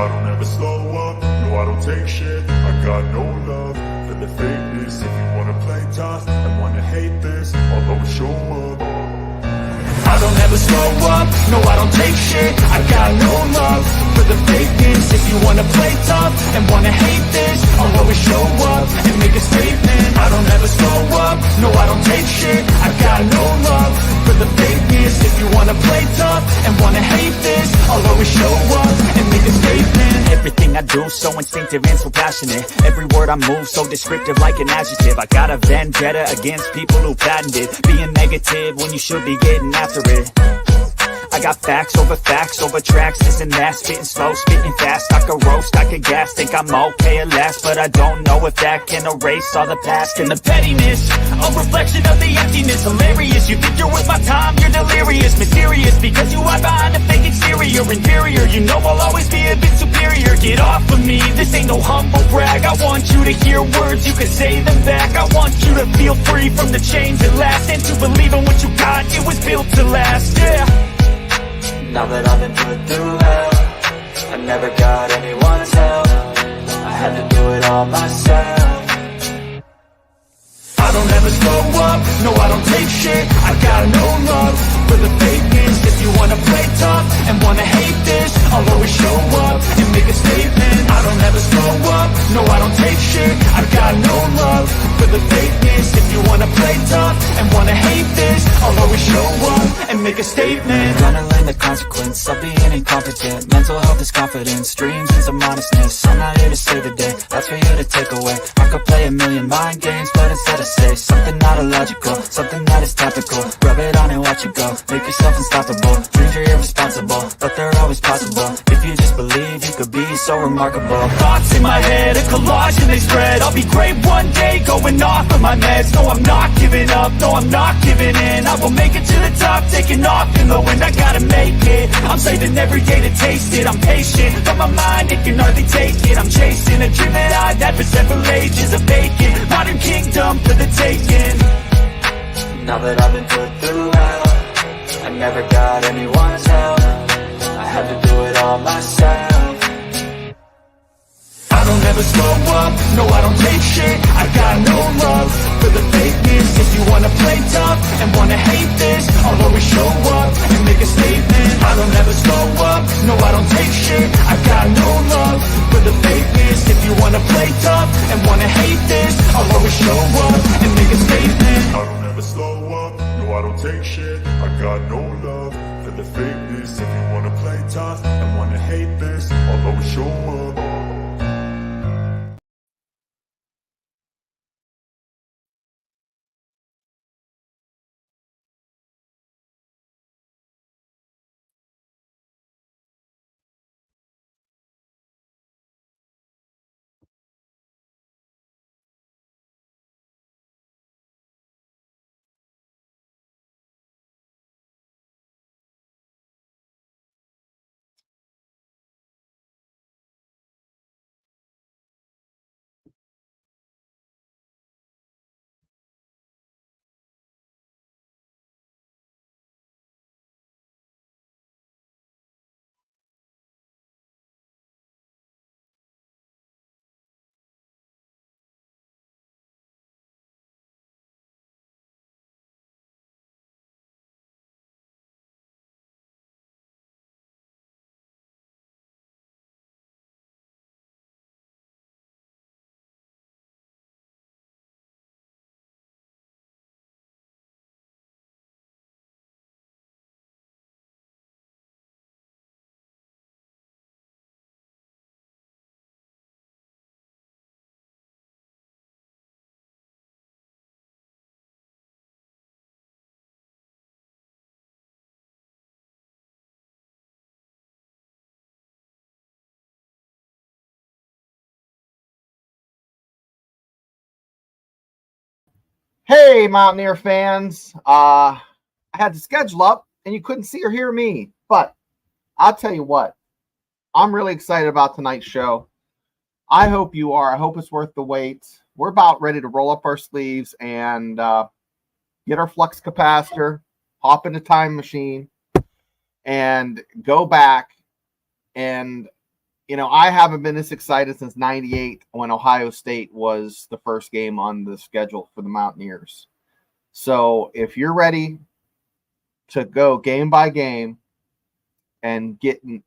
I don't ever slow up, no I don't take shit. I got no love for the fakeness. If you wanna play tough and wanna hate this, I'll always show up. I don't ever slow up, no I don't take shit. I got no love for the fakeness. If you wanna play tough and wanna hate this, I'll always show up and make a statement. I don't ever slow up, no I don't take shit. I got no love for the fakeness. If you wanna play tough and wanna hate this, I'll always show up and make a statement. Everything I do so instinctive and so passionate. Every word I move so descriptive like an adjective. I got a vendetta against people who patented being negative when you should be getting after it. I got facts over tracks, this and that. Spitting slow, spitting fast. I could roast, I could gas. Think I'm okay at last, but I don't know if that can erase all the past. And the pettiness, a reflection of the emptiness. Hilarious, you think you're worth my time, you're delirious. Mysterious, because you hide behind a fake exterior. Inferior, you know I'll always be a bit superior. Get off of me, this ain't no humble brag. I want you to hear words, you can say them back. I want you to feel free from the chains at last, and to believe in what you got, it was built to last, yeah. Now that I've been put through hell, I never got anyone's help. I had to do it all myself. I don't ever slow up, no I don't take shit. I got no love for the fakeness. If you wanna play tough and wanna hate this, I'll always show up and make a statement. I don't ever slow up, no I don't take shit. I got no love for the fakeness. If you wanna play tough and wanna hate this, I'll always show up and make a statement. Gonna learn the consequence of being incompetent. Mental health is confidence, dreams and some honestness. I'm not here to save the day, that's for you to take away. I could play a million mind games, but instead I say something not illogical, something that is topical. Rub it on and watch it go, make yourself unstoppable. Dreams are irresponsible, but they're always possible. If you just believe, you could be so remarkable. Thoughts in my head, a collage and they spread. I'll be great one day, going off of my meds. No, I'm not giving up, no, I'm not giving in. I will make it to the top, taking off in the wind. I gotta make it, I'm saving every day to taste it. I'm patient, but my mind, it can hardly take it. I'm chasing a dream that I've had for several ages. A vacant, modern kingdom for the taking. Now that I've been put through hell, I never got anyone's help. I had to do it all myself. I don't ever slow up, no I don't take shit. I got no love for the fakeness. If you wanna play tough and wanna hate this, I'll always show up and make a statement. I don't ever slow up, no I don't take shit. I got no love for the fakeness. If you wanna play tough and wanna hate this, I'll always show up and make a statement. I don't ever slow up, no I don't take shit. I got no love for the fakeness. If you wanna play tough and wanna hate this, I'll always show up. Hey, Mountaineer fans. I had the schedule up and you couldn't see or hear me, but I'll tell you what, I'm really excited about tonight's show. I hope you are. I hope it's worth the wait. We're about ready to roll up our sleeves and get our flux capacitor, hop in the time machine, and go back. And, you know, I haven't been this excited since 98 when Ohio State was the first game on the schedule for the Mountaineers. So if you're ready to go game by game and getting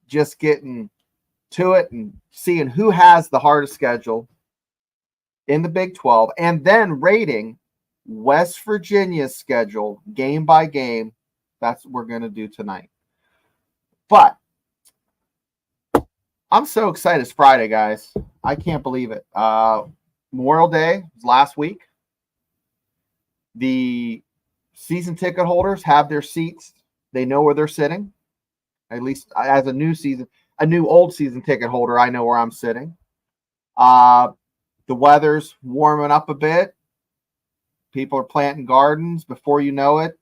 to it and seeing who has the hardest schedule in the Big 12 and then rating West Virginia's schedule game by game, that's what we're going to do tonight. But I'm so excited. It's Friday, guys. I can't believe it. Memorial Day was last week. The season ticket holders have their seats. They know where they're sitting. At least as a new old season ticket holder, I know where I'm sitting. The weather's warming up a bit. People are planting gardens. Before you know it,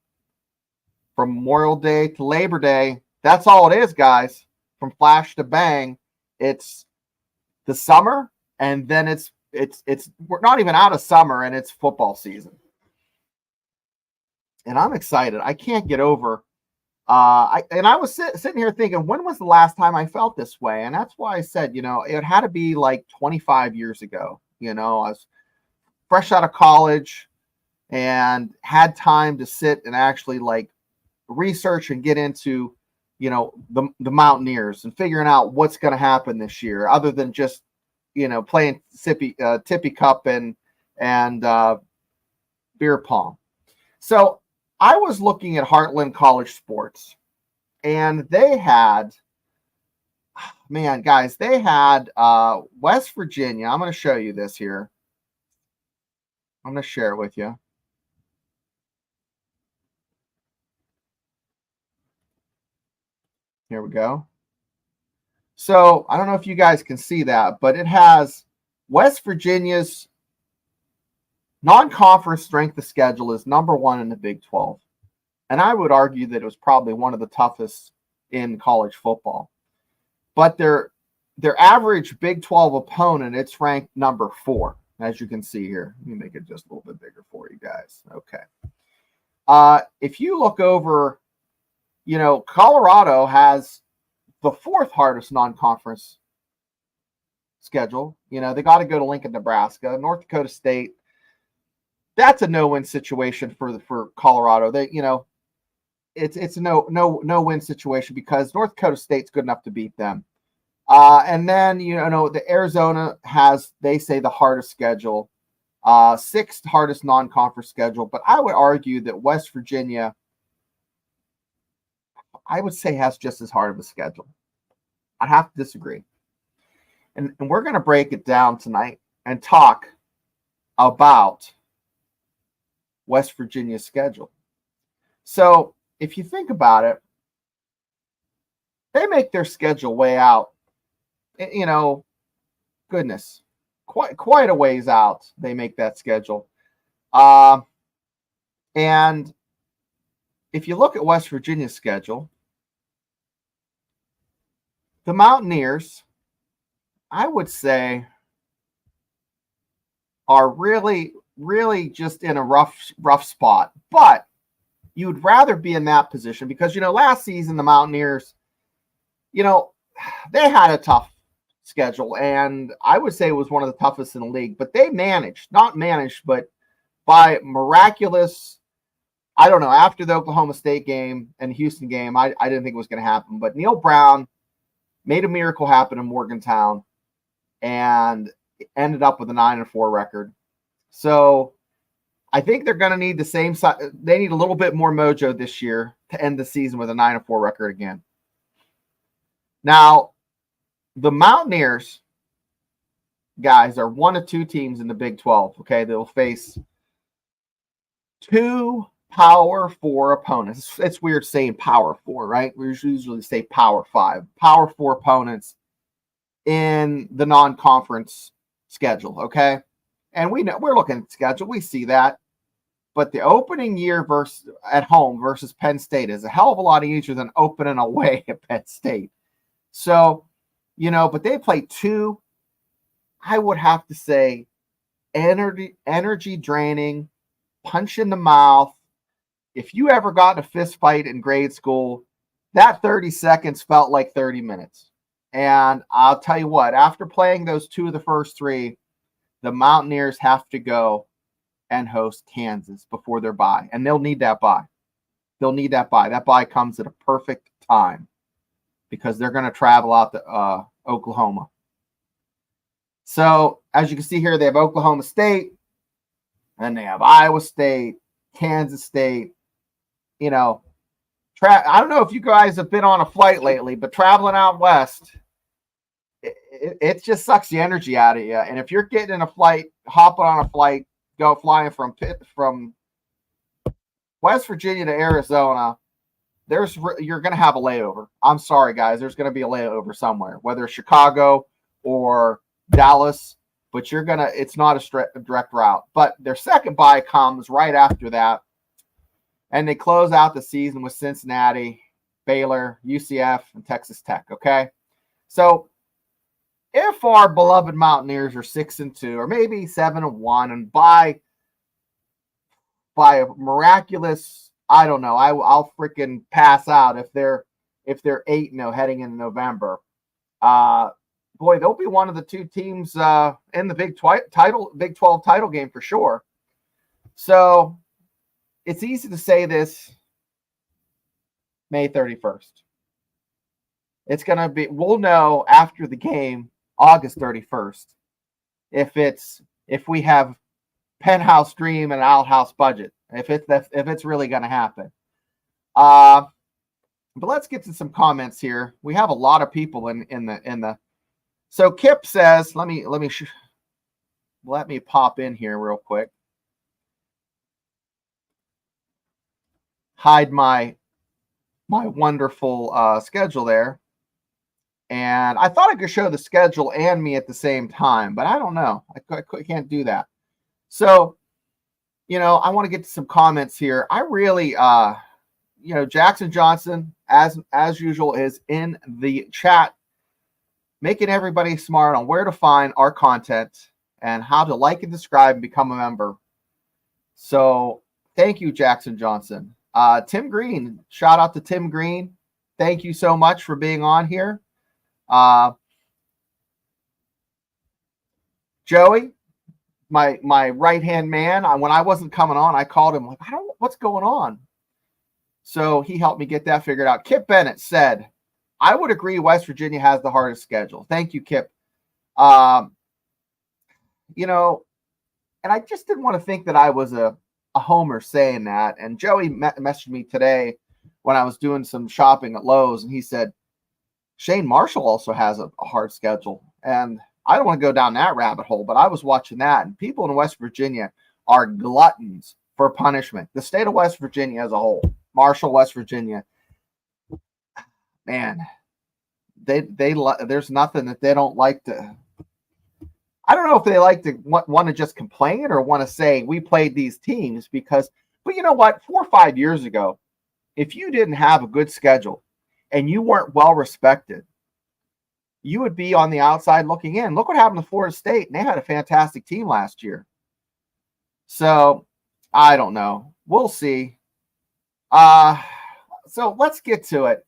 from Memorial Day to Labor Day, that's all it is, guys. From flash to bang, it's the summer, and then it's we're not even out of summer, and it's football season. And I'm excited. I can't get over. I was sitting here thinking, when was the last time I felt this way? And that's why I said, it had to be like 25 years ago. I was fresh out of college and had time to sit and actually like research and get into, the Mountaineers and figuring out what's going to happen this year, other than just, playing Tippy Cup and and beer pong. So I was looking at Heartland College Sports, and they had, man, guys, they had West Virginia. I'm going to show you this here. I'm going to share it with you. Here we go. So I don't know if you guys can see that, but it has West Virginia's non-conference strength of schedule is number 1 in the Big 12. And I would argue that it was probably one of the toughest in college football. But their average Big 12 opponent, it's ranked number 4, as you can see here. Let me make it just a little bit bigger for you guys. Okay. If you look over, Colorado has the 4th hardest non-conference schedule. They got to go to Lincoln, Nebraska. North Dakota State, that's a no-win situation for Colorado. They, it's a no-win situation because North Dakota State's good enough to beat them. And then, the Arizona has, they say, the hardest schedule, 6th hardest non-conference schedule. But I would argue that West Virginia, I would say, has just as hard of a schedule. I have to disagree. And we're going to break it down tonight and talk about West Virginia's schedule. So if you think about it, they make their schedule way out, goodness, quite a ways out. They make that schedule. And if you look at West Virginia's schedule, the Mountaineers, I would say, are really just in a rough spot. But you'd rather be in that position because, last season, the Mountaineers, they had a tough schedule. And I would say it was one of the toughest in the league. But they but by miraculous, I don't know, after the Oklahoma State game and Houston game, I didn't think it was going to happen. But Neil Brown made a miracle happen in Morgantown and ended up with a 9-4 record. So I think they're going to need the same side. They need a little bit more mojo this year to end the season with a 9-4 record again. Now, the Mountaineers, guys, are one of 2 teams in the Big 12. Okay, they'll face 2 Power 4 opponents. It's weird saying Power 4, right? We usually say Power 5. Power 4 opponents in the non-conference schedule, okay? And we know, we're looking at the schedule. We see that. But the opening year at home versus Penn State is a hell of a lot easier than opening away at Penn State. So, but they play 2, I would have to say, energy draining, punch in the mouth. If you ever got in a fist fight in grade school, that 30 seconds felt like 30 minutes. And I'll tell you what, after playing those 2 of the first 3, the Mountaineers have to go and host Kansas before their bye. And they'll need that bye. That bye comes at a perfect time because they're going to travel out to Oklahoma. So, as you can see here, they have Oklahoma State, and they have Iowa State, Kansas State. I don't know if you guys have been on a flight lately, but traveling out west, it just sucks the energy out of you. And if you're getting in a flight, hopping on a flight, flying from West Virginia to Arizona, you're going to have a layover. I'm sorry, guys. There's going to be a layover somewhere, whether it's Chicago or Dallas, but it's not a direct route. But their second bye comes right after that. And they close out the season with Cincinnati, Baylor, UCF, and Texas Tech. Okay. So if our beloved Mountaineers are 6-2 or maybe 7-1, and by a miraculous, I don't know, I'll freaking pass out if they're 8-0 heading into November. Boy, they'll be one of the 2 teams in the Big 12 title game for sure. So it's easy to say this May 31st. It's going to be, we'll know after the game, August 31st, if we have penthouse dream and outhouse budget if it's really going to happen. But let's get to some comments here. We have a lot of people in the. So Kip says, let me pop in here real quick. Hide my wonderful schedule there. And I thought I could show the schedule and me at the same time, but I don't know. I can't do that. So, I want to get to some comments here. I really, Jackson Johnson, as usual, is in the chat, making everybody smart on where to find our content and how to like and subscribe and become a member. So thank you, Jackson Johnson. Tim Green, shout out to Tim Green. Thank you so much for being on here. Joey, my right-hand man, when I wasn't coming on, I called him like, I don't know what's going on. So he helped me get that figured out. Kip Bennett said, I would agree West Virginia has the hardest schedule. Thank you, Kip. And I just didn't want to think that I was a homer saying that. And Joey messaged me today when I was doing some shopping at Lowe's, and he said, Shane Marshall also has a hard schedule. And I don't want to go down that rabbit hole, but I was watching that, and people in West Virginia are gluttons for punishment. The state of West Virginia as a whole, Marshall, West Virginia, man, there's nothing that they don't like to. I don't know if they like to want to just complain or want to say we played these teams but you know what? 4 or 5 years ago, if you didn't have a good schedule and you weren't well respected, you would be on the outside looking in. Look what happened to Florida State, and they had a fantastic team last year. So I don't know. We'll see. So let's get to it.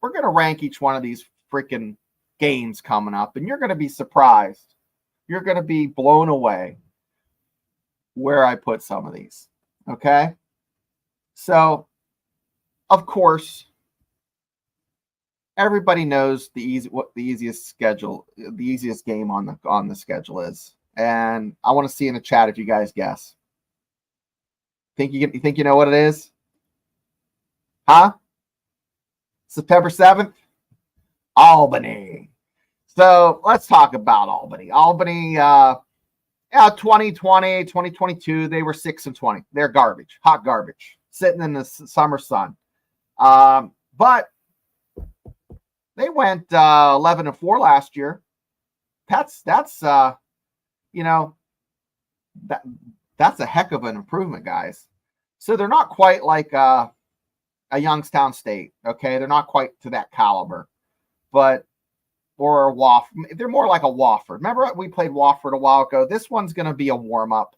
We're going to rank each one of these freaking games coming up, and you're going to be surprised. You're going to be blown away where I put some of these. Okay? So, of course, everybody knows what the easiest game on the schedule is. And I want to see in the chat if you guys guess. You think you know what it is? Huh? September 7th? Albany. So let's talk about Albany. Albany, 2020, 2022, they were 6-20. They're garbage, hot garbage, sitting in the summer sun. But they went 11-4 last year. That's a heck of an improvement, guys. So they're not quite like a Youngstown State, okay? They're not quite to that caliber, or a Wofford. They're more like a Wofford. Remember we played Wofford a while ago? This one's going to be a warm-up.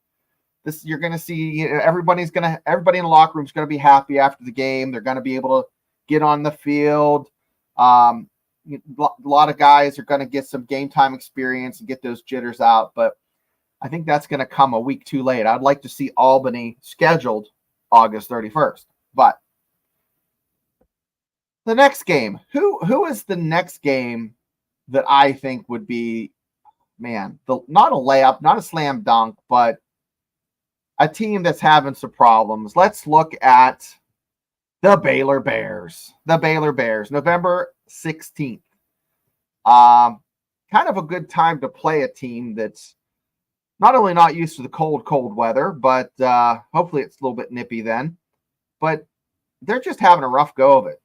You're going to see everybody in the locker room is going to be happy after the game. They're going to be able to get on the field. A lot of guys are going to get some game time experience and get those jitters out, but I think that's going to come a week too late. I'd like to see Albany scheduled August 31st. But the next game, who is the next game that I think would be, not a layup, not a slam dunk, but a team that's having some problems? Let's look at the Baylor Bears. The Baylor Bears, November 16th. Kind of a good time to play a team that's not only not used to the cold weather, but hopefully it's a little bit nippy then. But they're just having a rough go of it.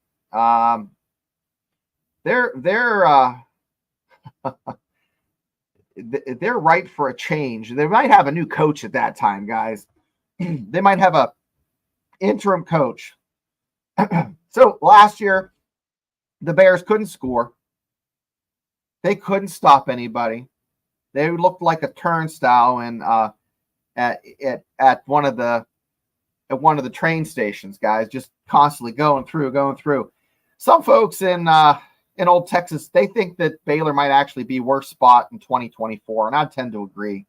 They're right for a change. They might have a new coach at that time, guys. They might have a interim coach. So last year, the Bears couldn't score. They couldn't stop anybody. They looked like a turnstile at one of the train stations, guys, just constantly going through. Some folks in Old Texas, they think that Baylor might actually be worse spot in 2024, and I tend to agree.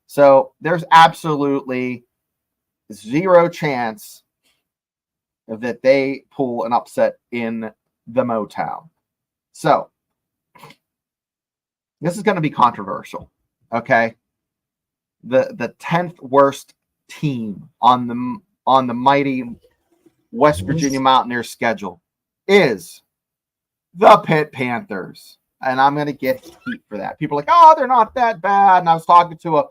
So there's absolutely zero chance that they pull an upset in the Motown. So this is going to be controversial, okay? the 10th worst team on the mighty West Virginia Mountaineers schedule is the Pitt Panthers. And I'm going to get heat for that. People are like, oh, they're not that bad. And I was talking to a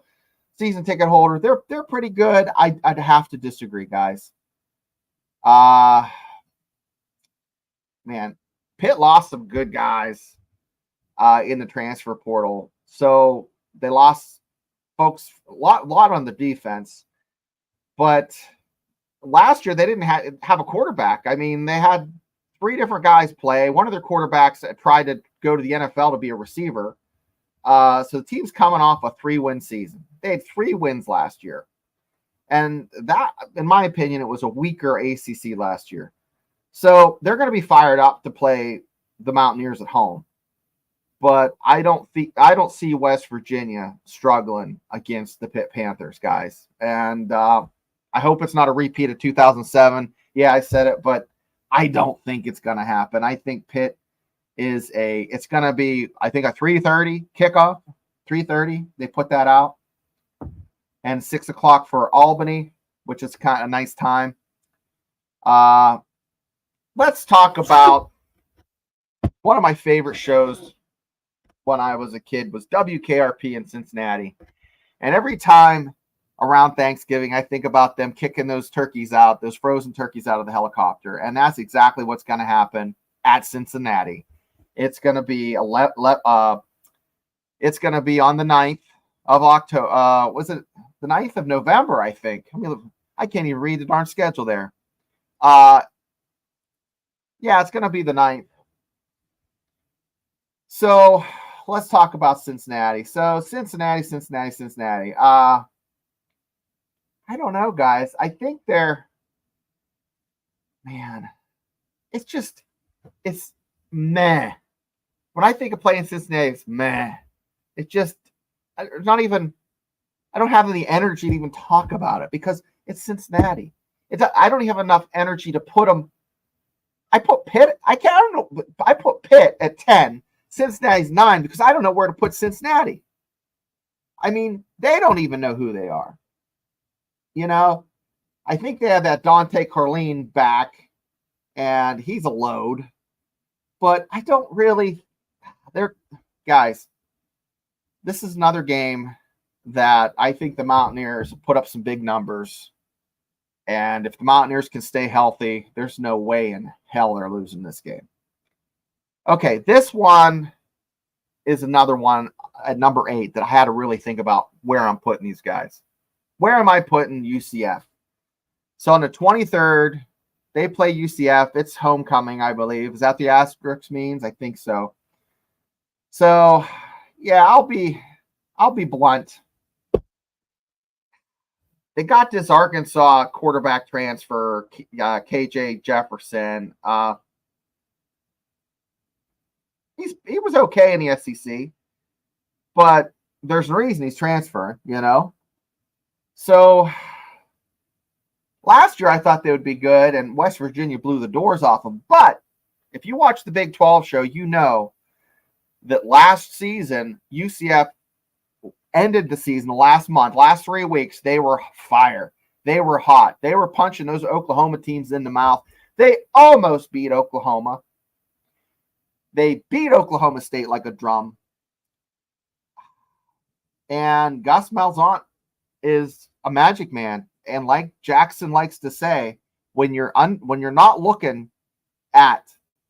season ticket holder. They're pretty good. I'd have to disagree, guys. Man, Pitt lost some good guys in the transfer portal. So they lost folks a lot on the defense. But last year they didn't have a quarterback. I mean, they had 3 different guys play. One of their quarterbacks tried to go to the NFL to be a receiver. So the team's coming off a 3-win season. They had 3 wins last year. And that, in my opinion, it was a weaker ACC last year. So they're going to be fired up to play the Mountaineers at home. But I don't see West Virginia struggling against the Pitt Panthers, guys. And I hope it's not a repeat of 2007. Yeah, I said it, but I don't think it's going to happen. I think Pitt it's going to be, I think, a 3:30 kickoff. 3:30, they put that out. And 6 o'clock for Albany, which is kind of a nice time. Let's talk about one of my favorite shows when I was a kid was WKRP in Cincinnati. And every time around Thanksgiving, I think about them kicking those turkeys out, those frozen turkeys out of the helicopter. And that's exactly what's going to happen at Cincinnati. It's going to be it's going to be on the 9th of October. Was it the 9th of November, I think? I can't even read the darn schedule there. Yeah, it's going to be the 9th. So let's talk about Cincinnati. So Cincinnati. I don't know, guys. I think it's meh. When I think of playing Cincinnati, it's meh. It's just not even, I don't have any energy to even talk about it because it's Cincinnati. I don't have enough energy to put them. I put Pitt at 10. Cincinnati's 9 because I don't know where to put Cincinnati. I mean, they don't even know who they are. You know, I think they have that Dante Carlin back, and he's a load. But I don't really. Guys, this is another game that I think the Mountaineers put up some big numbers. And if the Mountaineers can stay healthy, there's no way in hell they're losing this game. Okay, this one is another one at number 8 that I had to really think about where I'm putting these guys. Where am I putting UCF? So on the 23rd, they play UCF. It's homecoming, I believe. Is that the asterisk means? I think so. So, yeah, I'll be blunt. They got this Arkansas quarterback transfer, KJ Jefferson. He was okay in the SEC, but there's a reason he's transferring, you know. So last year I thought they would be good, and West Virginia blew the doors off them. But if you watch the Big 12 show, you know that last season UCF ended the season the last 3 weeks. They were fire. They were hot. They were punching those Oklahoma teams in the mouth. They almost beat Oklahoma. They beat Oklahoma State like a drum. And Gus Malzahn is a magic man. And like Jackson likes to say, when you're not looking at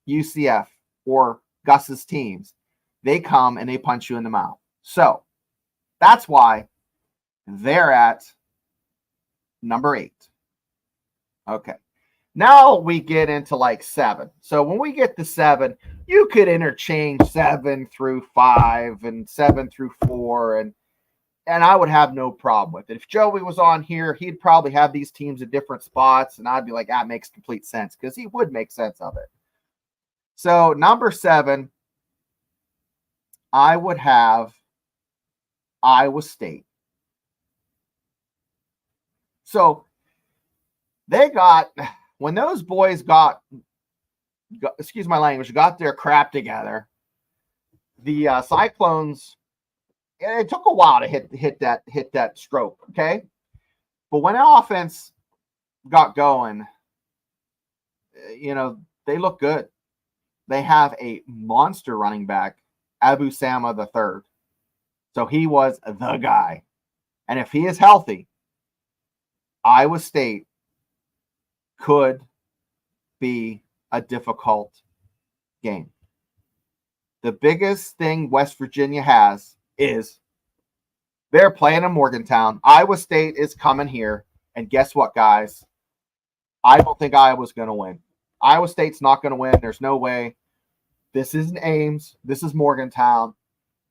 UCF or Gus's teams, they come and they punch you in the mouth. So that's why they're at number 8. Okay. Now we get into like 7. So when we get to 7, you could interchange 7 through 5 and 7 through 4, and I would have no problem with it. If Joey was on here, he'd probably have these teams at different spots, and I'd be like, that makes complete sense, because he would make sense of it. So number 7, I would have Iowa State. So when those boys got excuse my language, got their crap together, the Cyclones it took a while to hit that stroke, okay? But when the offense got going, they look good. They have a monster running back, Abu Sama III. So he was the guy. And if he is healthy, Iowa State could be a difficult game. The biggest thing West Virginia has is they're playing in Morgantown. Iowa State is coming here. And guess what, guys? I don't think Iowa's going to win. Iowa State's not going to win. There's no way. This isn't Ames. This is Morgantown.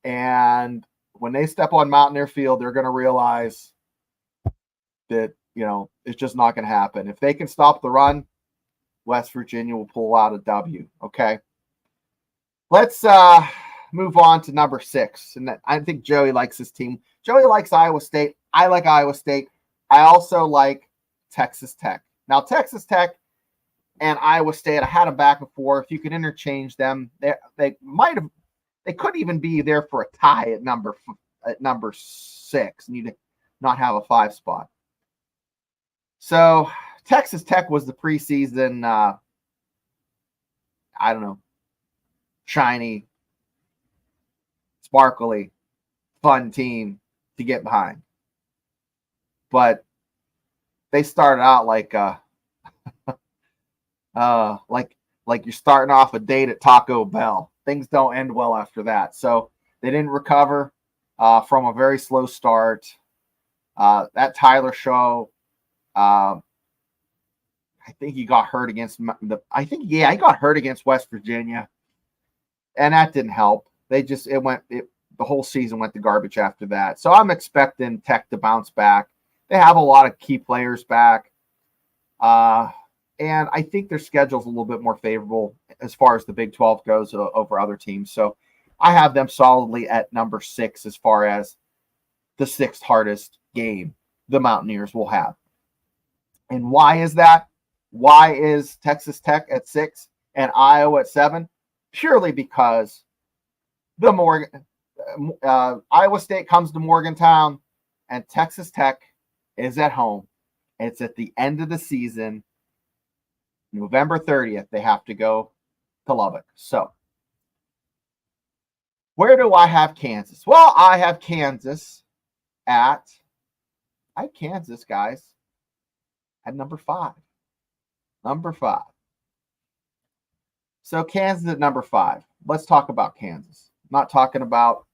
And when they step on Mountaineer Field, they're going to realize that, it's just not going to happen. If they can stop the run, West Virginia will pull out a W. Okay. Let's move on to number 6. And I think Joey likes his team. Joey likes Iowa State. I like Iowa State. I also like Texas Tech. Now, Texas Tech and Iowa State, I had them back and forth. You could interchange them. They could even be there for a tie at number 6, and you'd not have a 5 spot. So Texas Tech was the preseason, shiny, sparkly, fun team to get behind. But they started out like you're starting off a date at Taco Bell. Things don't end well after that. So they didn't recover from a very slow start. That Tyler Show, I think he got hurt against he got hurt against West Virginia, and that didn't help. The whole season went to garbage after that. So I'm expecting Tech to bounce back. They have a lot of key players back. And I think their schedule's a little bit more favorable as far as the Big 12 goes over other teams. So I have them solidly at number 6 as far as the 6th hardest game the Mountaineers will have. And why is that? Why is Texas Tech at 6 and Iowa at 7? Purely because Iowa State comes to Morgantown and Texas Tech is at home. It's at the end of the season. November 30th, they have to go to Lubbock. So, where do I have Kansas? Well, I have Kansas, guys, at number 5. Number 5. So, Kansas at number 5. Let's talk about Kansas. I'm not talking about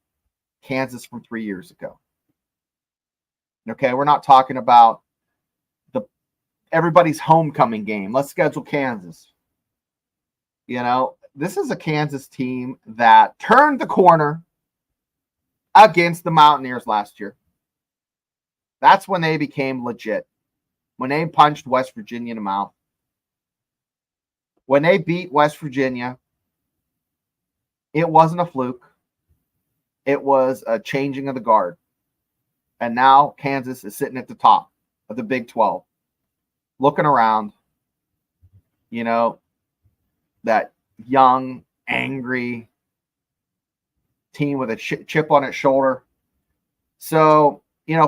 Kansas from 3 years ago. Okay, we're not talking about everybody's homecoming game. Let's schedule Kansas. This is a Kansas team that turned the corner against the Mountaineers last year. That's when they became legit. When they punched West Virginia in the mouth. When they beat West Virginia, it wasn't a fluke. It was a changing of the guard. And now Kansas is sitting at the top of the Big 12. Looking around, that young, angry team with a chip on its shoulder. So,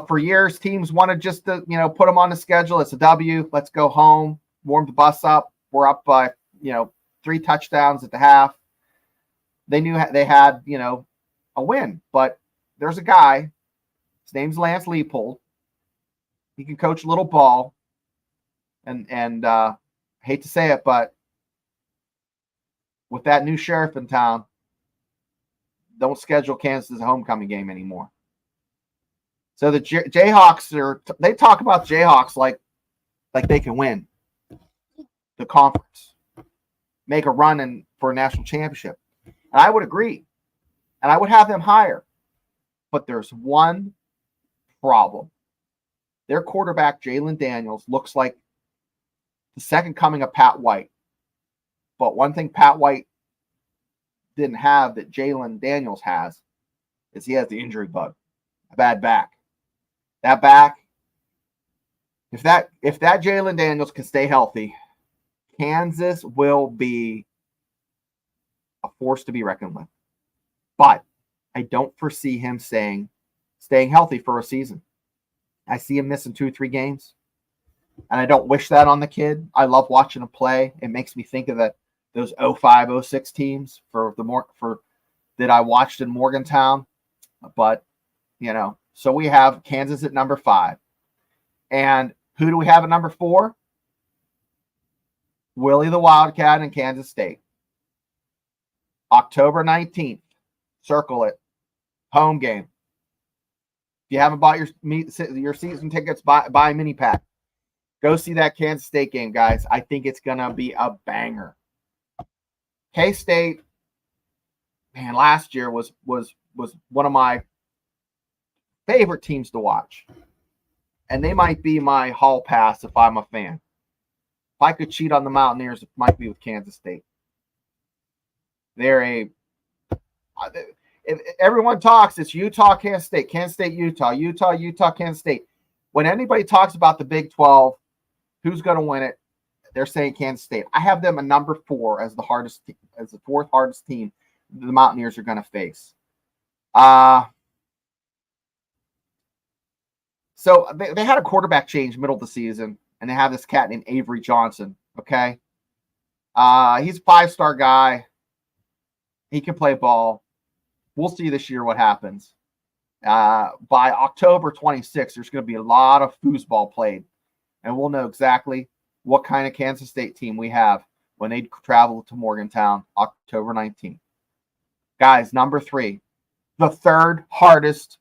for years, teams wanted just to, put them on the schedule. It's a W. Let's go home, warm the bus up. We're up by, 3 touchdowns at the half. They knew they had, a win. But there's a guy. His name's Lance Leopold. He can coach a little ball. And hate to say it, but with that new sheriff in town, don't schedule Kansas as a homecoming game anymore. So the Jayhawks they talk about Jayhawks like they can win the conference, make a run for a national championship. And I would agree. And I would have them higher. But there's one problem. Their quarterback, Jalen Daniels, looks like the second coming of Pat White. But one thing Pat White didn't have that Jalen Daniels has is he has the injury bug, a bad back. That back, if that Jalen Daniels can stay healthy, Kansas will be a force to be reckoned with. But I don't foresee him staying staying healthy for a season. I see him missing 2-3 games, and I don't wish that on the kid. I love watching him play. It makes me think of those 05, 06 teams that I watched in Morgantown. But, so we have Kansas at number 5. And who do we have at number 4? Willie the Wildcat in Kansas State. October 19th. Circle it. Home game. If you haven't bought your season tickets, buy a mini pack. Go see that Kansas State game, guys. I think it's going to be a banger. K-State, man, last year was one of my favorite teams to watch. And they might be my hall pass if I'm a fan. If I could cheat on the Mountaineers, it might be with Kansas State. If everyone talks, it's Utah, Kansas State, Utah, Kansas State. When anybody talks about the Big 12, who's going to win it? They're saying Kansas State. I have them at number 4 as the 4th hardest team the Mountaineers are going to face. So they had a quarterback change middle of the season, and they have this cat named Avery Johnson. Okay, he's a 5-star guy. He can play ball. We'll see this year what happens. By October 26th, there's going to be a lot of foosball played, and we'll know exactly what kind of Kansas State team we have when they travel to Morgantown October 19th. Guys, number 3, the third hardest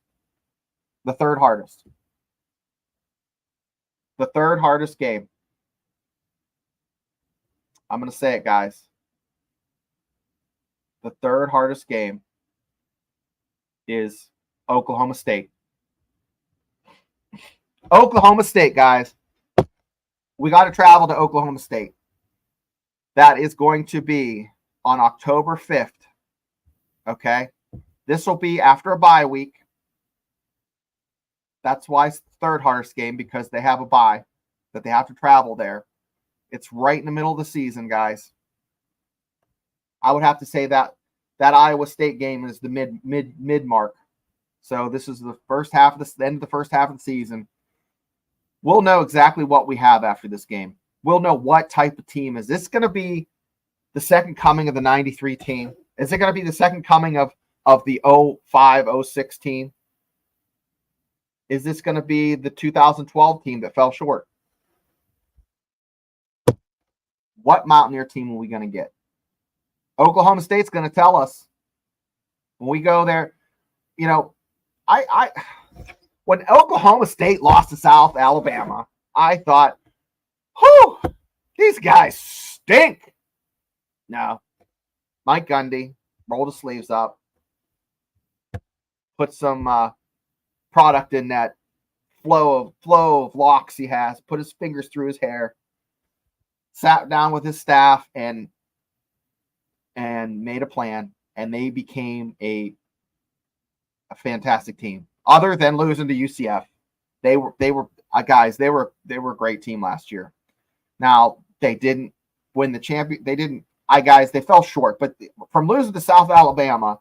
game. I'm going to say it, guys. The third hardest game is Oklahoma State. Oklahoma State, guys. We got to travel to Oklahoma State. That is going to be on October 5th. Okay? This will be after a bye week. That's why it's the third hardest game, because they have a bye that they have to travel there. It's right in the middle of the season, guys. I would have to say that Iowa State game is the mid mark. So this is the end of the first half of the season. We'll know exactly what we have after this game. We'll know what type of team. Is this going to be the second coming of the 93 team? Is it going to be the second coming of the 05, 06 team? Is this going to be the 2012 team that fell short? What Mountaineer team are we going to get? Oklahoma State's going to tell us when we go there. When Oklahoma State lost to South Alabama, I thought, whew, these guys stink. No. Mike Gundy rolled his sleeves up, put some product in that flow of locks he has, put his fingers through his hair, sat down with his staff and made a plan, and they became a fantastic team. Other than losing to UCF, they were guys. They were a great team last year. Now they didn't win the champion. They didn't. They fell short. But from losing to South Alabama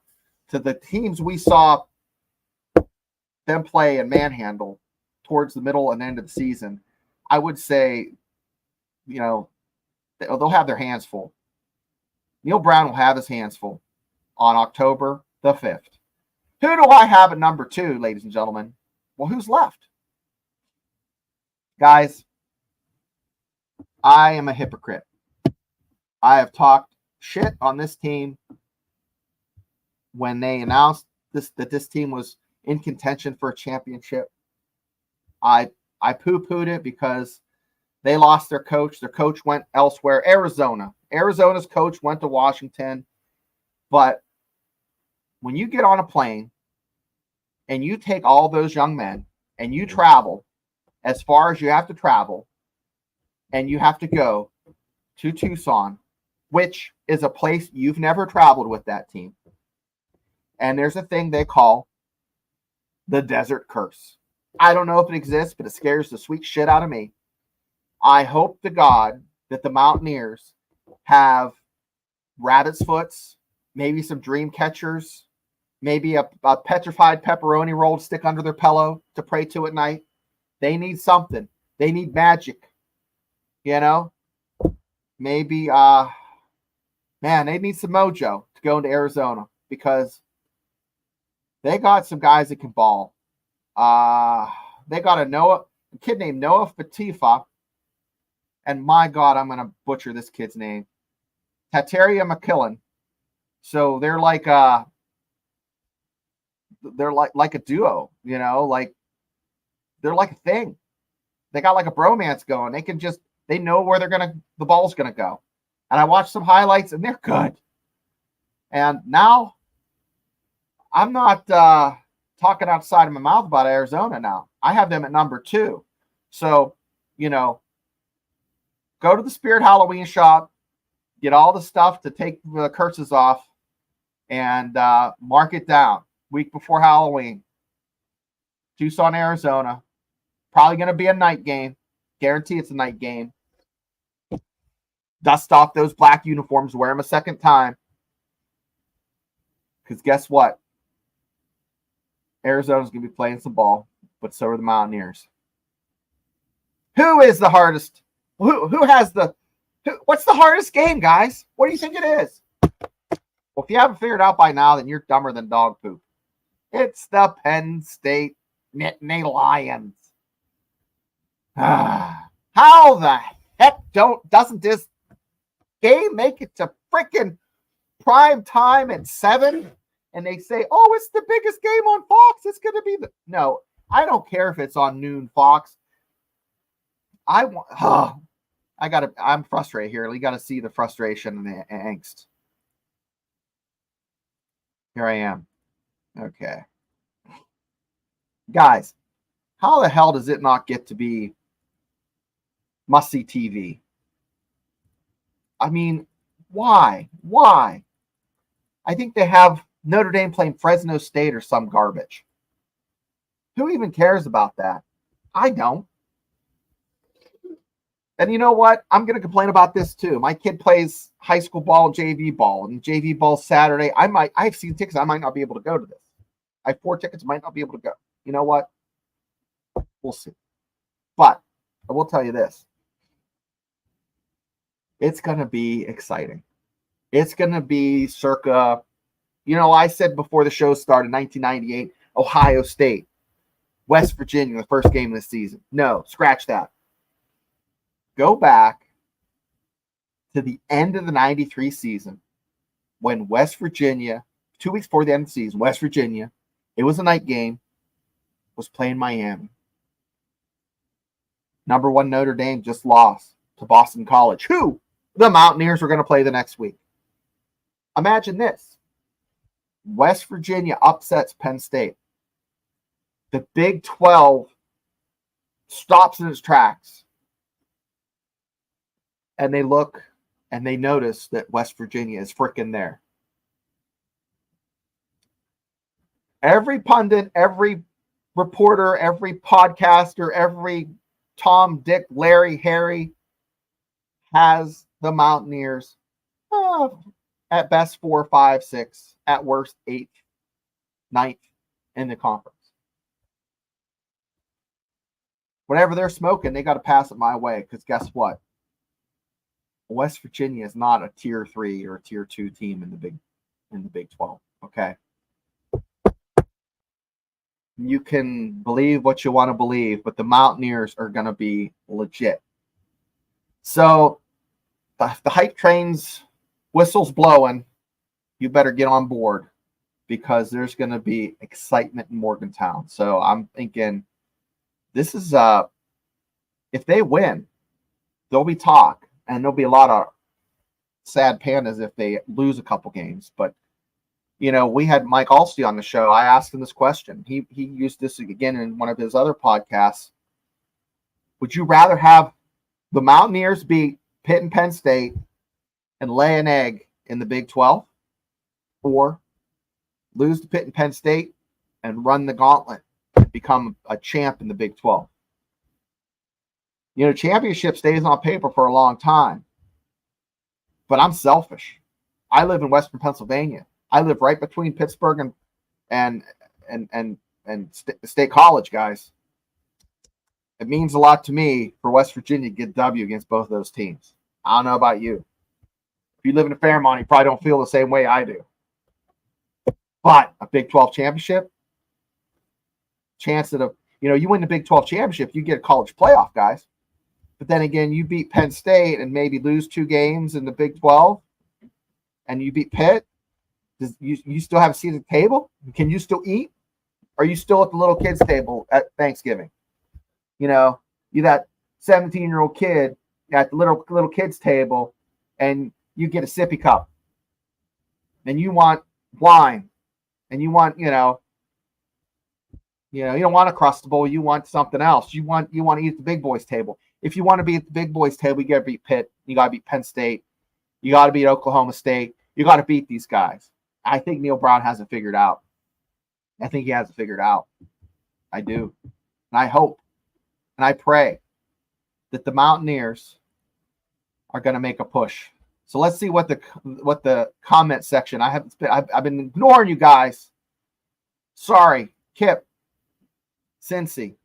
to the teams we saw them play and manhandle towards the middle and end of the season, I would say, they'll have their hands full. Neil Brown will have his hands full on October the 5th. Who do I have at number 2, ladies and gentlemen? Well, who's left? Guys, I am a hypocrite. I have talked shit on this team when they announced that this team was in contention for a championship. I poo-pooed it because they lost their coach. Their coach went elsewhere. Arizona's coach went to Washington. But when you get on a plane and you take all those young men and you travel as far as you have to travel, and you have to go to Tucson, which is a place you've never traveled with that team. And there's a thing they call the desert curse. I don't know if it exists, but it scares the sweet shit out of me. I hope to God that the Mountaineers have rabbit's foots, maybe some dream catchers, maybe a petrified pepperoni roll to stick under their pillow to pray to at night. They need something. They need magic. You know? Maybe, man, they need some mojo to go into Arizona because they got some guys that can ball. They got a kid named Noah Fatifa. And my God, I'm going to butcher this kid's name. Tateria McKillen. So they're like a duo, you know, like they're like a thing. They got like a bromance going. They know where the ball's gonna go. And I watched some highlights and they're good. And now I'm not talking outside of my mouth about Arizona now. I have them at number 2. So, you know, go to the Spirit Halloween shop, get all the stuff to take the curses off, and mark it down. Week before Halloween. Tucson, Arizona. Probably going to be a night game. Guarantee it's a night game. Dust off those black uniforms. Wear them a second time. Because guess what? Arizona's going to be playing some ball, but so are the Mountaineers. Who is the hardest? What's the hardest game, guys? What do you think it is? Well, if you haven't figured it out by now, then you're dumber than dog poop. It's the Penn State Nittany Lions. How the heck doesn't this game make it to freaking prime time at 7? And they say, oh, it's the biggest game on Fox. It's going to be No, I don't care if it's on noon Fox. I'm frustrated here. You got to see the frustration and the angst. Here I am. Okay. Guys, how the hell does it not get to be must-see TV? I mean, why? Why? I think they have Notre Dame playing Fresno State or some garbage. Who even cares about that? I don't. And you know what? I'm going to complain about this too. My kid plays high school ball and JV ball. And JV ball Saturday. I've seen tickets. I might not be able to go to this. I have 4 tickets. Might not be able to go. You know what? We'll see. But I will tell you this. It's going to be exciting. It's going to be circa, I said before the show started, 1998, Ohio State, West Virginia, the first game of the season. No, scratch that. Go back to the end of the 93 season when West Virginia, 2 weeks before the end of the season, West Virginia, it was a night game, was playing Miami. Number 1 Notre Dame just lost to Boston College, who the Mountaineers were going to play the next week. Imagine this. West Virginia upsets Penn State. The Big 12 stops in its tracks. And they look and they notice that West Virginia is freaking there. Every pundit, every reporter, every podcaster, every Tom, Dick, Larry, Harry has the Mountaineers at best 4, 5, 6, at worst 8th, 9th in the conference. Whatever they're smoking, they got to pass it my way because guess what? West Virginia is not a tier 3 or a tier 2 team in the Big 12. Okay. You can believe what you want to believe, but the Mountaineers are going to be legit. So the hype train's whistle's blowing. You better get on board because there's going to be excitement in Morgantown. So I'm thinking this is if they win, there'll be talk. And there'll be a lot of sad pandas if they lose a couple games. But, we had Mike Alsty on the show. I asked him this question. He used this again in one of his other podcasts. Would you rather have the Mountaineers beat Pitt and Penn State and lay an egg in the Big 12? Or lose to Pitt and Penn State and run the gauntlet and become a champ in the Big 12? Championship stays on paper for a long time. But I'm selfish. I live in Western Pennsylvania. I live right between Pittsburgh and State College, guys. It means a lot to me for West Virginia to get W against both of those teams. I don't know about you. If you live in Fairmont, you probably don't feel the same way I do. But a Big 12 championship, chance that you win the Big 12 championship, you get a college playoff, guys. But then again, you beat Penn State and maybe lose 2 games in the Big 12, and you beat Pitt. You still have a seat at the table? Can you still eat? Are you still at the little kids table at Thanksgiving? You that 17-year-old kid at the little kids table, and you get a sippy cup, and you want wine, and you want you don't want a Crustable, you want something else. You want to eat at the big boys table. If you want to be at the big boys table, you got to beat Pitt, you got to beat Penn State, you got to beat Oklahoma State, you got to beat these guys. I think Neil Brown has it figured out. I think he has it figured out. I do, and I hope. And I pray that the Mountaineers are going to make a push. So let's see what the comment section. I've been ignoring you guys. Sorry, Kip, Cincy.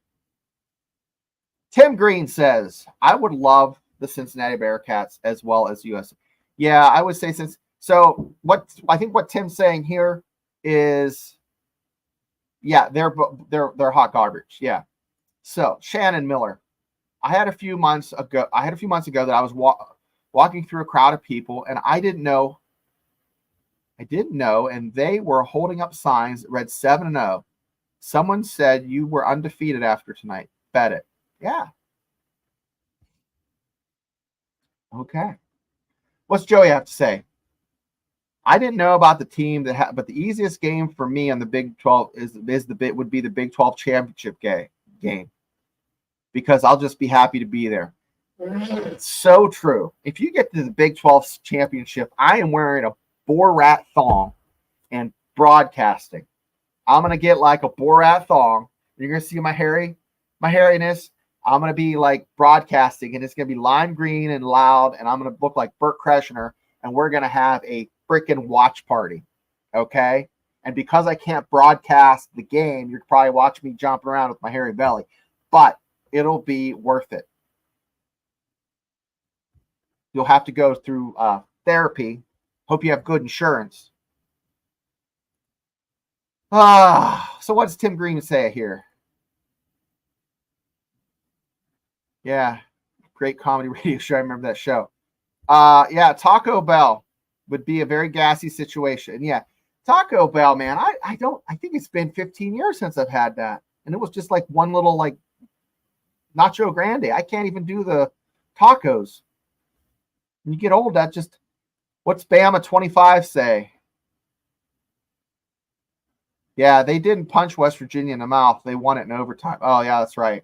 Tim Green says, I would love the Cincinnati Bearcats as well as US. Yeah, I would say so. I think what Tim's saying here is, yeah, they're hot garbage. Yeah. So Shannon Miller, I had a few months ago that I was walking through a crowd of people, and I didn't know, and they were holding up signs that read 7-0. Someone said you were undefeated after tonight. Bet it. Yeah. Okay. What's Joey have to say? I didn't know about the team but the easiest game for me on the Big 12 would be the Big 12 championship game, because I'll just be happy to be there. It's so true. If you get to the Big 12 championship, I am wearing a Borat thong and broadcasting. I'm gonna get like a Borat thong. You're gonna see my hairiness. I'm gonna be like broadcasting, and it's gonna be lime green and loud, and I'm gonna look like Burt Kreschner, and we're gonna have a freaking watch party. Okay? And because I can't broadcast the game, you're probably watching me jumping around with my hairy belly. But it'll be worth it. You'll have to go through therapy. Hope you have good insurance. So what does Tim Green say here? Yeah, great comedy radio show. I remember that show. Yeah, Taco Bell would be a very gassy situation. Yeah, Taco Bell, man. I think it's been 15 years since I've had that. And it was just like one little like Nacho Grande. I can't even do the tacos. When you get old, what's Bama 25 say? Yeah, they didn't punch West Virginia in the mouth. They won it in overtime. Oh, yeah, that's right.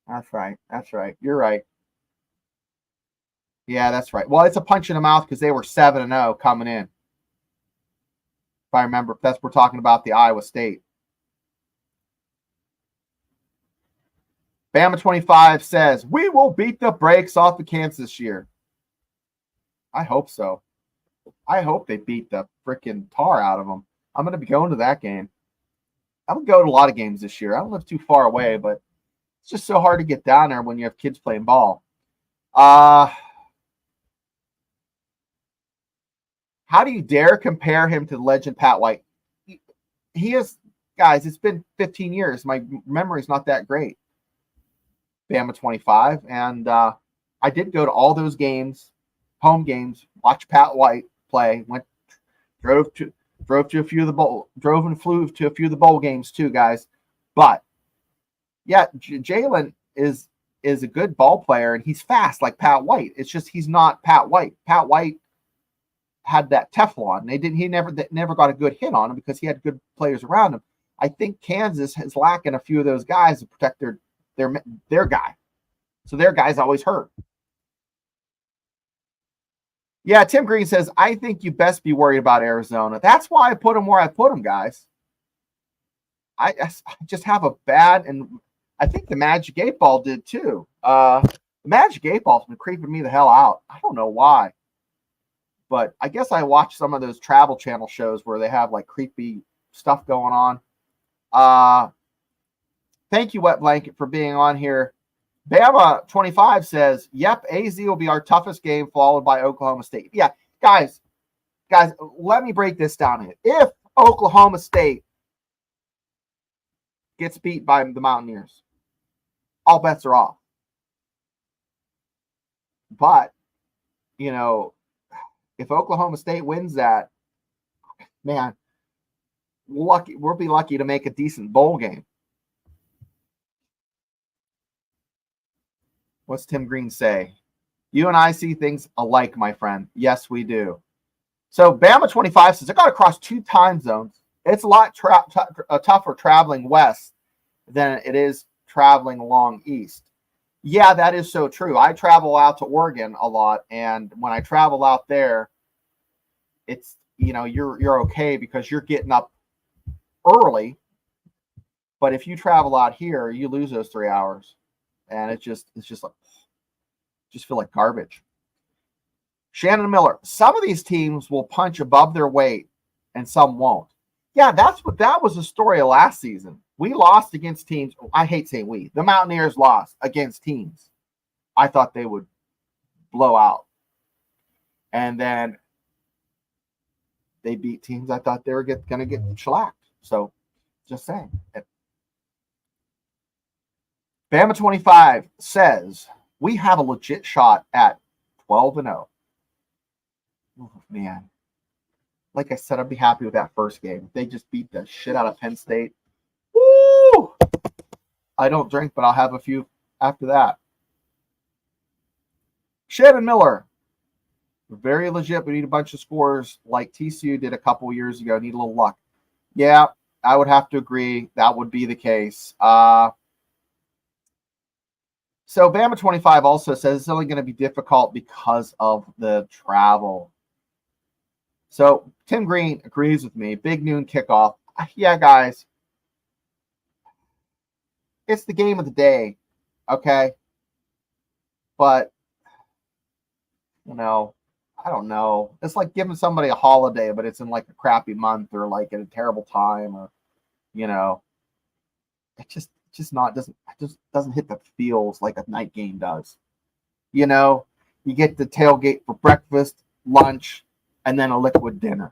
That's right. You're right. Yeah, that's right. Well, it's a punch in the mouth because they were 7-0 coming in. If I remember, if that's we're talking about the Iowa State. Bama 25 says, we will beat the brakes off of Kansas this year. I hope so. I hope they beat the freaking tar out of them. I'm going to be going to that game. I'm going to go to a lot of games this year. I don't live too far away, but it's just so hard to get down there when you have kids playing ball. How do you dare compare him to the legend Pat White? He is, guys, it's been 15 years. My memory's not that great. Bama 25. And I did go to all those games, home games, watch Pat White play, drove and flew to a few of the bowl games too, guys. But yeah, Jalen is a good ball player, and he's fast like Pat White. It's just he's not Pat White. Pat White had that Teflon. He never got a good hit on him because he had good players around him. I think Kansas is lacking a few of those guys to protect their guy. So their guy's always hurt. Yeah, Tim Green says, I think you best be worried about Arizona. That's why I put them where I put them, guys. I just have a bad, and I think the Magic 8 Ball did too. The Magic 8 Ball's been creeping me the hell out. I don't know why. But I guess I watch some of those Travel Channel shows where they have like creepy stuff going on. Thank you, Wet Blanket, for being on here. Bama 25 says, yep, AZ will be our toughest game, followed by Oklahoma State. Yeah, guys, let me break this down here. If Oklahoma State gets beat by the Mountaineers, all bets are off. But, you know, if Oklahoma State wins that, man, we'll be lucky to make a decent bowl game. What's Tim Green say? You and I see things alike, my friend. Yes, we do. So Bama 25 says, I got to cross 2 time zones. It's a lot tougher traveling west than it is traveling along east. Yeah, that is so true. I travel out to Oregon a lot, and when I travel out there, it's, you know, you're okay because you're getting up early. But if you travel out here, you lose those 3 hours. And it's just like, just feel like garbage. Shannon Miller, some of these teams will punch above their weight and some won't. Yeah, that was the story of last season. We lost against teams. I hate saying we. The Mountaineers lost against teams I thought they would blow out. And then they beat teams I thought they were going to get shellacked. So, just saying. Bama 25 says, we have a legit shot at 12-0. Oh, man. Like I said, I'd be happy with that first game. If they just beat the shit out of Penn State, woo! I don't drink, but I'll have a few after that. Shannon Miller, very legit. We need a bunch of scores like TCU did a couple years ago. Need a little luck. Yeah, I would have to agree. That would be the case. So Bama 25 also says it's only going to be difficult because of the travel. So Tim Green agrees with me. Big noon kickoff. Yeah, guys. It's the game of the day. Okay. But, you know, I don't know. It's like giving somebody a holiday, but it's in like a crappy month or like at a terrible time, or, you know, it just doesn't hit the feels like a night game does. You know, you get the tailgate for breakfast, lunch, and then a liquid dinner.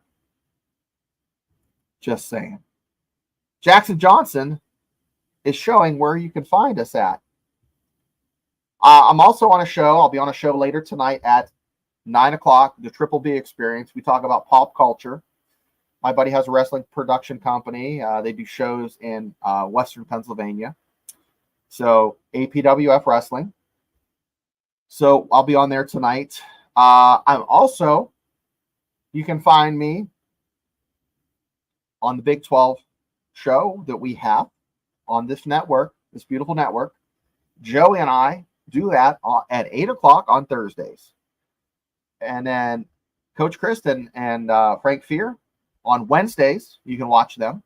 Just saying. Jackson Johnson is showing where you can find us at. I'm also on a show. I'll be on a show later tonight at 9 o'clock, the Triple B Experience. We talk about pop culture. My buddy has a wrestling production company. They do shows in Western Pennsylvania. So APWF Wrestling. So I'll be on there tonight. I'm also, you can find me on the Big 12 show that we have on this network, this beautiful network. Joey and I do that at 8 o'clock on Thursdays. And then Coach Kristen and Frank Fear on Wednesdays. You can watch them.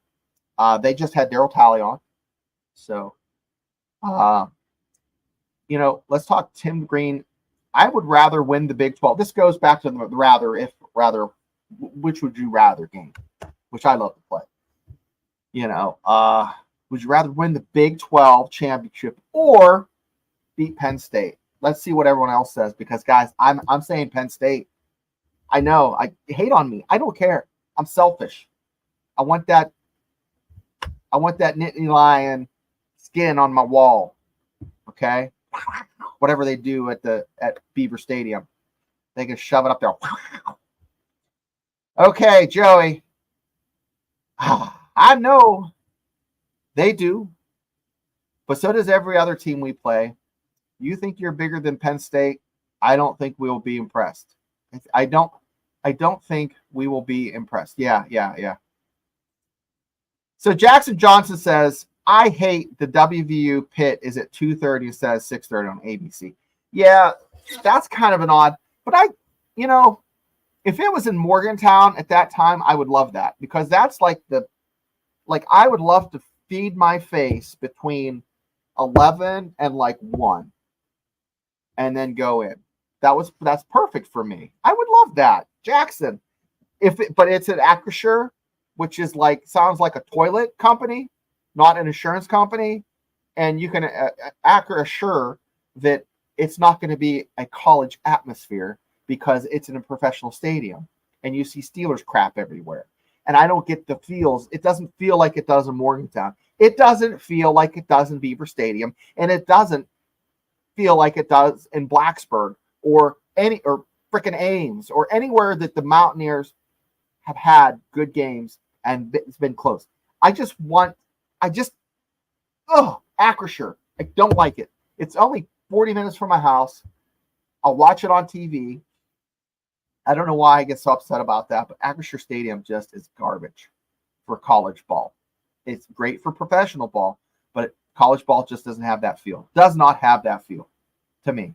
They just had Daryl Talley on. So, you know, let's talk Tim Green. I would rather win the Big 12. This goes back to the which would you rather game, which I love to play. You know, would you rather win the Big 12 championship or beat Penn State? Let's see what everyone else says, because guys, I'm saying Penn State. I know, I hate on me. I don't care. I'm selfish. I want that Nittany Lion skin on my wall. Okay? Whatever they do at Beaver Stadium. They can shove it up there. Okay, Joey. I know they do. But so does every other team we play. You think you're bigger than Penn State? I don't think we will be impressed. I don't think we will be impressed. Yeah. So Jackson Johnson says, I hate the WVU Pitt is at 2:30 instead of 6:30 on ABC. Yeah, that's kind of an odd. But if it was in Morgantown at that time, I would love that, because that's like I would love to feed my face between 11 and 1 and then go in. That's perfect for me. I would love that. Jackson. But it's at Acrisure, which is like, sounds like a toilet company, not an insurance company. And you can assure that it's not going to be a college atmosphere because it's in a professional stadium and you see Steelers crap everywhere. And I don't get the feels. It doesn't feel like it does in Morgantown. It doesn't feel like it does in Beaver Stadium. And it doesn't feel like it does in Blacksburg or frickin' Ames or anywhere that the Mountaineers have had good games and it's been close. Acrisure. I don't like it. It's only 40 minutes from my house. I'll watch it on TV. I don't know why I get so upset about that, but Acrisure Stadium just is garbage for college ball. It's great for professional ball, but college ball just doesn't have that feel. Does not have that feel to me.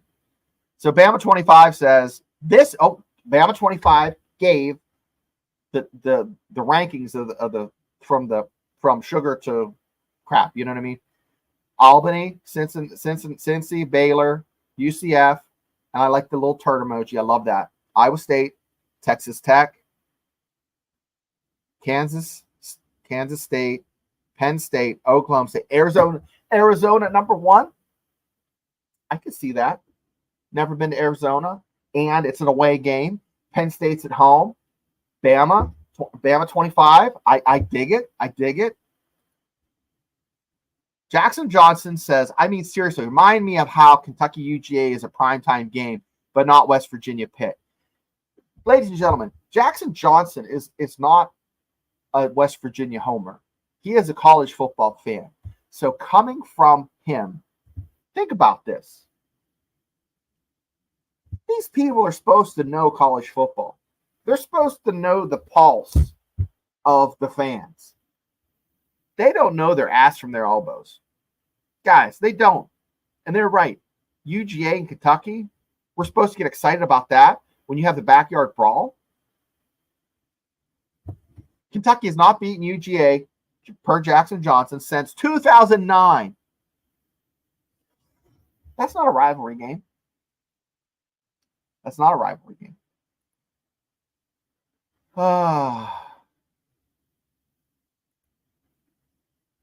So Bama 25 says Bama 25 gave the rankings of the from sugar to crap. You know what I mean? Albany, Cincy, Baylor, UCF, and I like the little turd emoji. I love that. Iowa State, Texas Tech, Kansas State, Penn State, Oklahoma State, Arizona at number 1. I could see that. Never been to Arizona, and it's an away game. Penn State's at home. Bama 25. I dig it. Jackson Johnson says, I mean, seriously, remind me of how Kentucky UGA is a primetime game, but not West Virginia Pitt. Ladies and gentlemen, Jackson Johnson is not a West Virginia homer. He is a college football fan. So coming from him, think about this. These people are supposed to know college football. They're supposed to know the pulse of the fans. They don't know their ass from their elbows. Guys, they don't. And they're right. UGA and Kentucky, we're supposed to get excited about that when you have the backyard brawl. Kentucky has not beaten UGA, per Jackson Johnson, since 2009. That's not a rivalry game. That's not a rivalry game.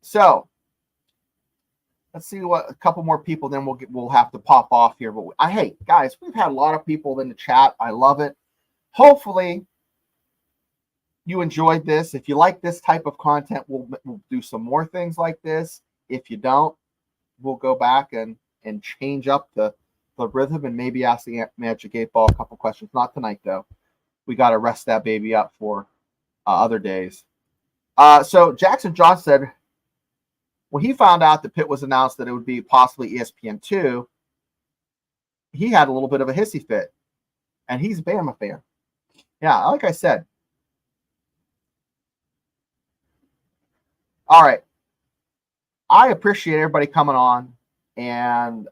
So let's see what a couple more people. Then we'll have to pop off here. But hey guys, we've had a lot of people in the chat. I love it. Hopefully you enjoyed this. If you like this type of content, we'll do some more things like this. If you don't, we'll go back and change up the rhythm and maybe ask the Magic 8 Ball a couple questions. Not tonight though. We got to rest that baby up for other days. So Jackson Johnson said, when he found out that Pitt was announced that it would be possibly ESPN2, he had a little bit of a hissy fit. And he's a Bama fan. Yeah, like I said. All right. I appreciate everybody coming on. And,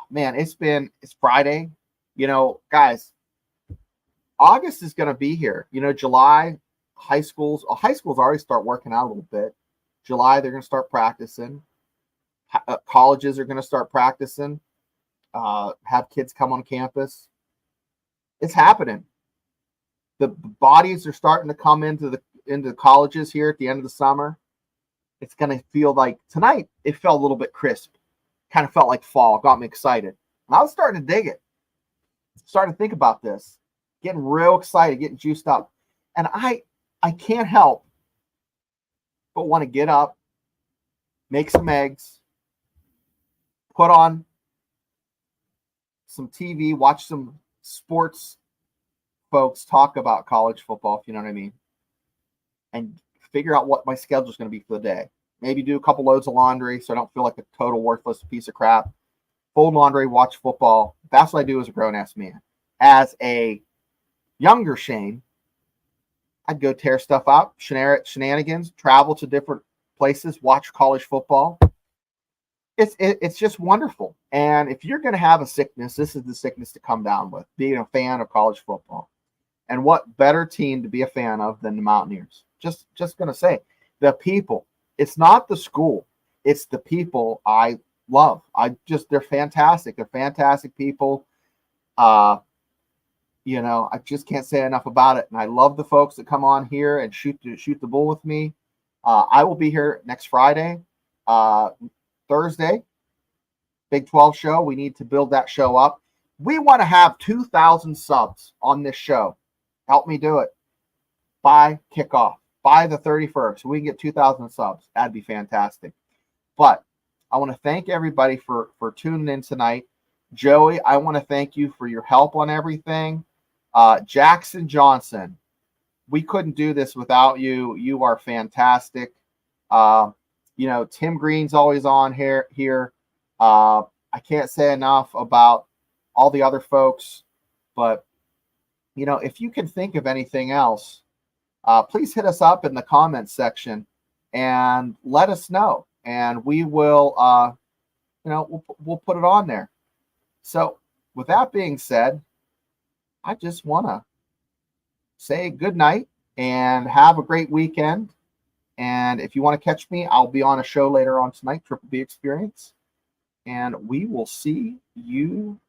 man, it's Friday. You know, guys, August is going to be here. You know, July, high schools already start working out a little bit. July, they're going to start practicing. Colleges are going to start practicing. Have kids come on campus. It's happening. The bodies are starting to come into the colleges here at the end of the summer. It's going to feel like tonight. It felt a little bit crisp. Kind of felt like fall. Got me excited. And I was starting to dig it. Starting to think about this. Getting real excited. Getting juiced up. And I can't help but want to get up, make some eggs, put on some TV, watch some sports folks talk about college football, if you know what I mean, and figure out what my schedule is going to be for the day. Maybe do a couple loads of laundry so I don't feel like a total worthless piece of crap. Fold laundry, watch football. That's what I do as a grown-ass man. As a younger Shane, I'd go tear stuff up, shenanigans, travel to different places, watch college football. It's just wonderful. And if you're going to have a sickness, this is the sickness to come down with, being a fan of college football. And what better team to be a fan of than the Mountaineers? Just going to say, the people. It's not the school. It's the people I love. They're fantastic. They're fantastic people. I just can't say enough about it. And I love the folks that come on here and shoot the bull with me. I will be here next Friday, Thursday, Big 12 show. We need to build that show up. We want to have 2,000 subs on this show. Help me do it by kickoff, by the 31st. We can get 2,000 subs. That'd be fantastic. But I want to thank everybody for tuning in tonight. Joey, I want to thank you for your help on everything. Jackson Johnson, we couldn't do this without you. You are fantastic. Tim Green's always on here. I can't say enough about all the other folks, but if you can think of anything else, please hit us up in the comments section and let us know, and we will, we'll put it on there. So with that being said, I just want to say good night and have a great weekend. And if you want to catch me, I'll be on a show later on tonight, Triple B Experience. And we will see you